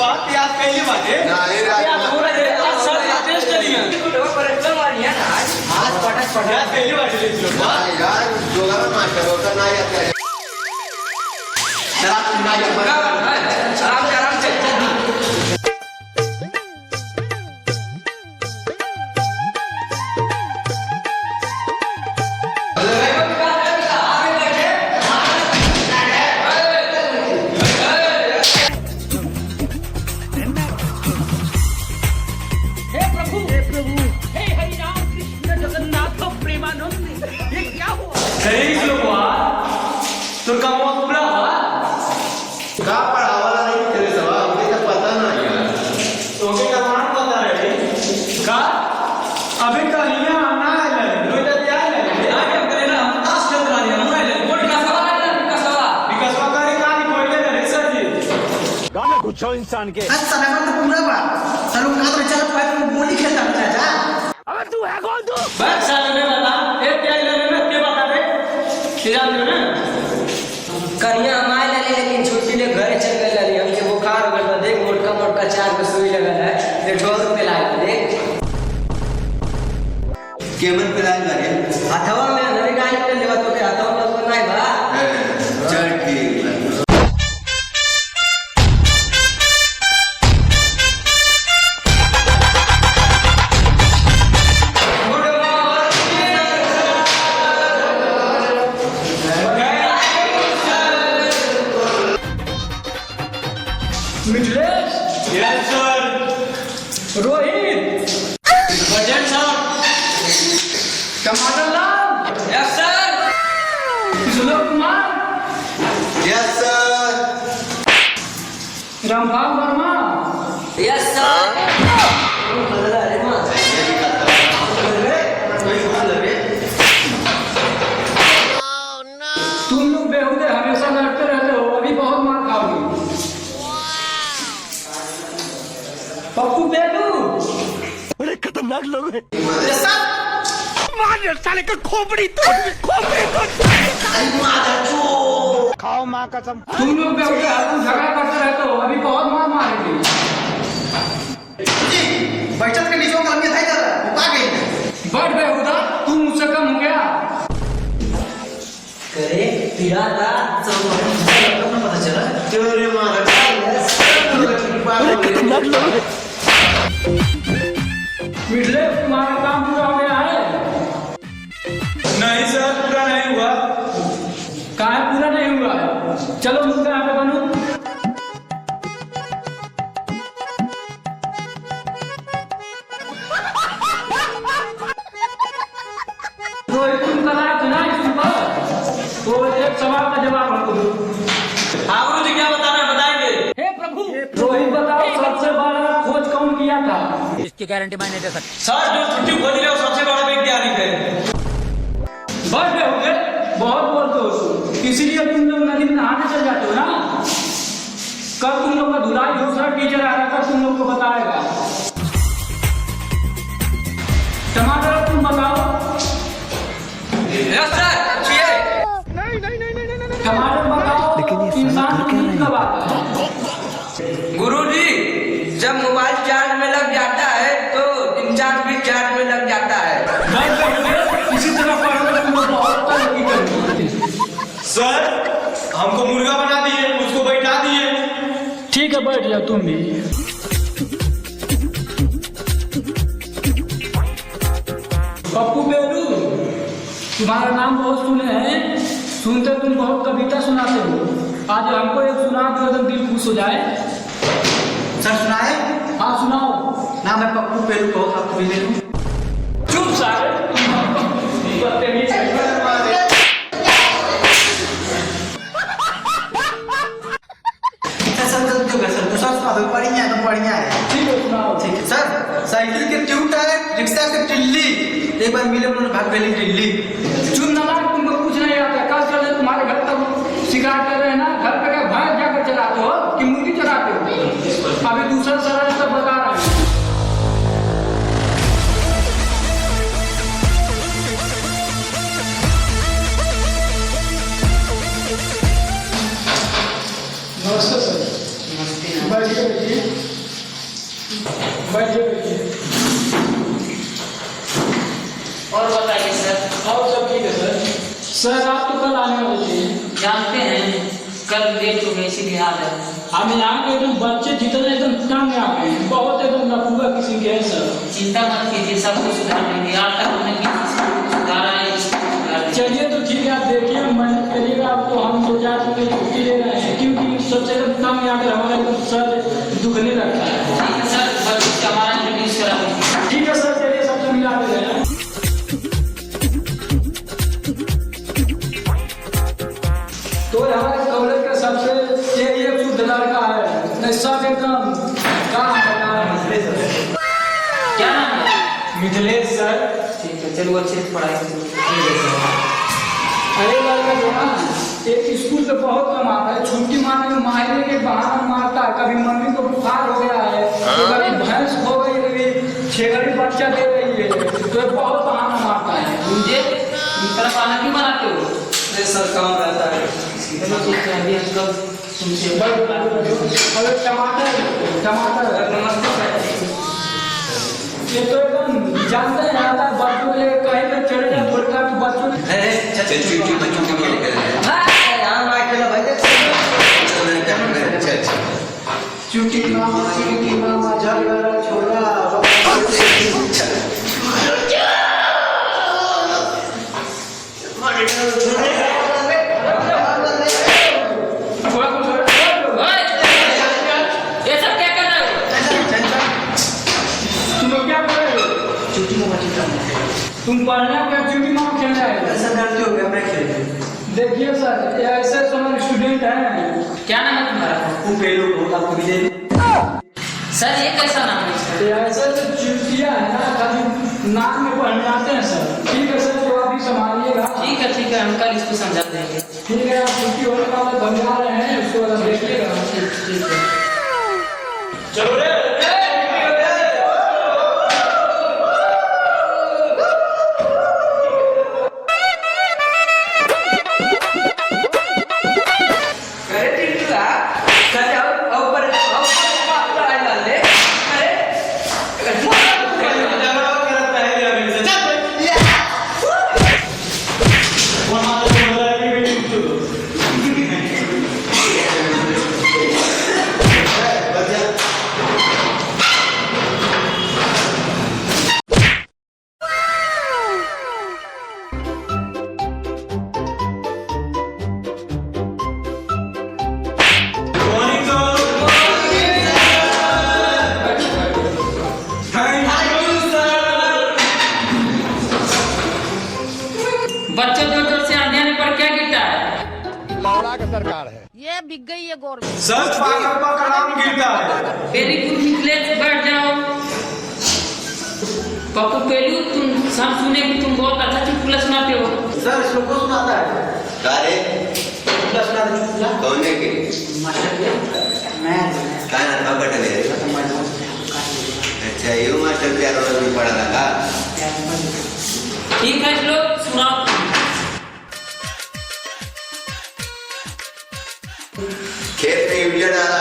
प्याज पहिली वाटे नाही रे, आज प्याज पहिली वाटे नाही यार, दोघांना मास्टर होता नाही आता. चला पुन्हा आराम से तो काम पूरा हुआ का पढ़ावाला नहीं तेरे सवा मुझे तो पता नहीं यार. तो के का मान पता है का अभी कहानियां आना है रोज क्या है आगे करे ना हम ताश खेल रहा है मोबाइल है कोई का सवाल है ना विकास वाकारी का नहीं कोई ले सर जी गाना कुछ इंसान के आज सनावर तो पूरा बा चलो का तो चल पाए तुम गोली खेलता बचा जा. अबे तू है कौन तू? बस साल में बता ए क्या लेने में के बता दे क्या लेने ना कन्या माय ले लेकिन छुट्टी ले घरे चल गए ली हमके बुखार हो गया देख मोटका मोटका 4 पे सुई लगल है ये डोज पे लाए देख केमन पिलाय लगे हथवा में नवी गाय पे लेवा तो के हथवा में तो नहीं भरा चल ठीक है. मिथिलेश यस सर रोहित बजट सर टमाटर लाल yes sir Sulok Kumar yes sir. Rambhav Verma yes sir अरे मां तुम लोग बेहुदे हमेशा लड़ते रहते हो अभी बहुत मार खाओगे पप्पू बेलू बड़े खतरनाक लोग हैं. सर मार साले का खोपड़ी तोड़ खाओ माँ कसम. तुम लोग बेहुदे हरदम झगड़ा करते रहते हो अभी बहुत मार मारेंगे जी बैठक के नीचे कलमी था इधर आ गई बड़ बेहुदा तू मुझसे कम हो गया करे पीड़ा था सब पता चला तेरे मारा बड़े खतरनाक लोग हैं. मिथिलेश तुम्हारा काम पूरा हो गया है नहीं सर पूरा नहीं हुआ काहे पूरा नहीं हुआ है चलो मुझसे यहाँ पे बनो तो तुम कराया था ना इस पर तो एक सवाल का जवाब हमको दो आपको जी क्या बताना है बताएंगे हे प्रभु रोहित बताओ सबसे बड़ा खोज कौन किया था इसकी गारंटी मैं नहीं दे सकता. सर जो छुट्टी खोज रहे हो सबसे बड़ा वैज्ञानिक है बस में हो गए बहुत बोलते हो इसीलिए तुम लोग नदी में नहाने चल जाते हो ना कल तुम लोग का धुलाई दूसरा टीचर आ रहा था तुम लोग को बताएगा टमाटर तुम बताओ यस सर टमाटर बताओ इंसान को नींद कब आता है गुरुजी जब मोबाइल चार्ज में लग जाता है तो इंचार्ज भी चार्ज में लग जाता है बस में हो गए इसी तरह पढ़ोगे तुम लोग बहुत तरक्की करोगे सर हमको मुर्गा बना दिए उसको बैठा दिए ठीक है बैठ जाओ तुम भी पप्पू बेलू तुम्हारा नाम बहुत सुने हैं सुनते तुम बहुत कविता सुनाते हो आज हमको एक सुना दो एकदम दिल खुश हो जाए सर सुनाए हाँ सुनाओ नाम है पप्पू पेरू बहुत आपको मिले लूं. चुप सारे सर दूसरा सुना दो बढ़िया है ठीक है सुनाओ ठीक है सर साइकिल के ट्यूब टायर रिक्शा के टिल्ली एक बार मिले उन्होंने भाग पहले टिल्ली चुप ना लाग तुमको कुछ नहीं आता कल चले तुम्हारे घर तक शिकार कर रहे हैं ना घर पे क्या भैंस जाकर चलाते हो कि मुर्गी चलाते हो अभी दूसरा सरल सब बता रहे हैं नमस्ते सर। नमस्ते। बैठिए बैठिए। और बताइए सर। और सब ठीक है सर। सर आप तो कल आने वाले थे। जानते हैं कल डेट हो गई इसीलिए आ रहे हैं। हम यहाँ के एकदम बच्चे जितने एकदम तंग आ गए हैं, बहुत एकदम लफुआ किसी के हैं सर। चिंता मत कीजिए, सब कुछ सुधार देंगे। आज तक हमने किसी को सुधारा है, इसको सुधार देंगे। चलिए तो ठीक है, आप देखिए मेहनत करिएगा। अब तो हम 2-4 दिन में छुट्टी ले रहे हैं, क्योंकि सबसे एकदम तंग आकर हमारा एकदम सर दुखने लगता है। ठीक है सर, बच्चे से हमारा इंट्रोड्यूस करा दीजिए। ठीक है सर, चलिए सबसे मिला के गए। तो हमारे कॉलेज का सबसे एक शुद्ध लड़का है, सब एकदम काम क्या नाम है? मिथिलेश सर। ठीक है, चलो अच्छे से पढ़ाई करो। अरे लड़का जो ना एक स्कूल पे बहुत कमाता है, छुट्टी मारने में मायने के बहाना मारता है। कभी मम्मी को बुखार हो गया है, तो कभी भैंस हो गई, कभी छेगड़ी बच्चा दे रही है, तो ये बहुत बहाना मारता है। मुझे इतना खाना क्यों बनाते हो? सर काम रहता है। चलो ठीक है, अभी हम लोग तुमसे और टमाटर नमस्ते सर। ये तो एकदम जानते हैं, आता है बच्चों के लिए कहीं पे चले जाए, बोलता है कि बच्चों चल चुटकी बच्चों के लिए कर रहे हैं। यहाँ माइक लगा भाई देख। अच्छा चुटकी मामा झगड़ा छोड़ा। ओए, ये सब क्या कर रहे हो? तुम लोग क्या कर रहे हो? तुम पढ़ने क्या चुटकी मामा खेलने आए हो? ऐसा डरते हो क्या? मैं खेल देखिए सर, ये ऐसे हमारे स्टूडेंट हैं। क्या नाम है तुम्हारा? वो पेलो बहुत आपको भी दे दूं। सर ये कैसा नाम है इसका? ये ऐसे जो चुटकियाँ है ना, खाली नाक में पढ़ने आते हैं सर। ठीक है सर, तो आप ही संभालिएगा। ठीक है, हम कल इसको समझा देंगे। ठीक है, आप छुट्टी होने वाले समझा रहे हैं, उसको वाला देखिएगा। ठीक है। चलो रे। अरे टिंटू आ कल आओ ऊपर बात कराई डाले। अरे बच्चे जोर जोर से अध्ययन पर क्या गिरता है? लौड़ा का सरकार है। ये बिक गई है गवर्नमेंट। सर पाकड़ कलाम गिरता है। वेरी गुड मिथिलेश, बैठ जाओ। पप्पू पेलू, तुम सब सुने कि तुम बहुत अच्छा चुटकुला सुनाते हो। सर इसको कौन सुनाता है? कारे चुटकुला सुनाता है, चुटकुला। कौन है के मास्टर के मैं काय ना पकड़ ले। अच्छा ये मास्टर प्यार वाला में पढ़ा लगा। ठीक है, लोग सुनाओ। खेत में यूरिया डाला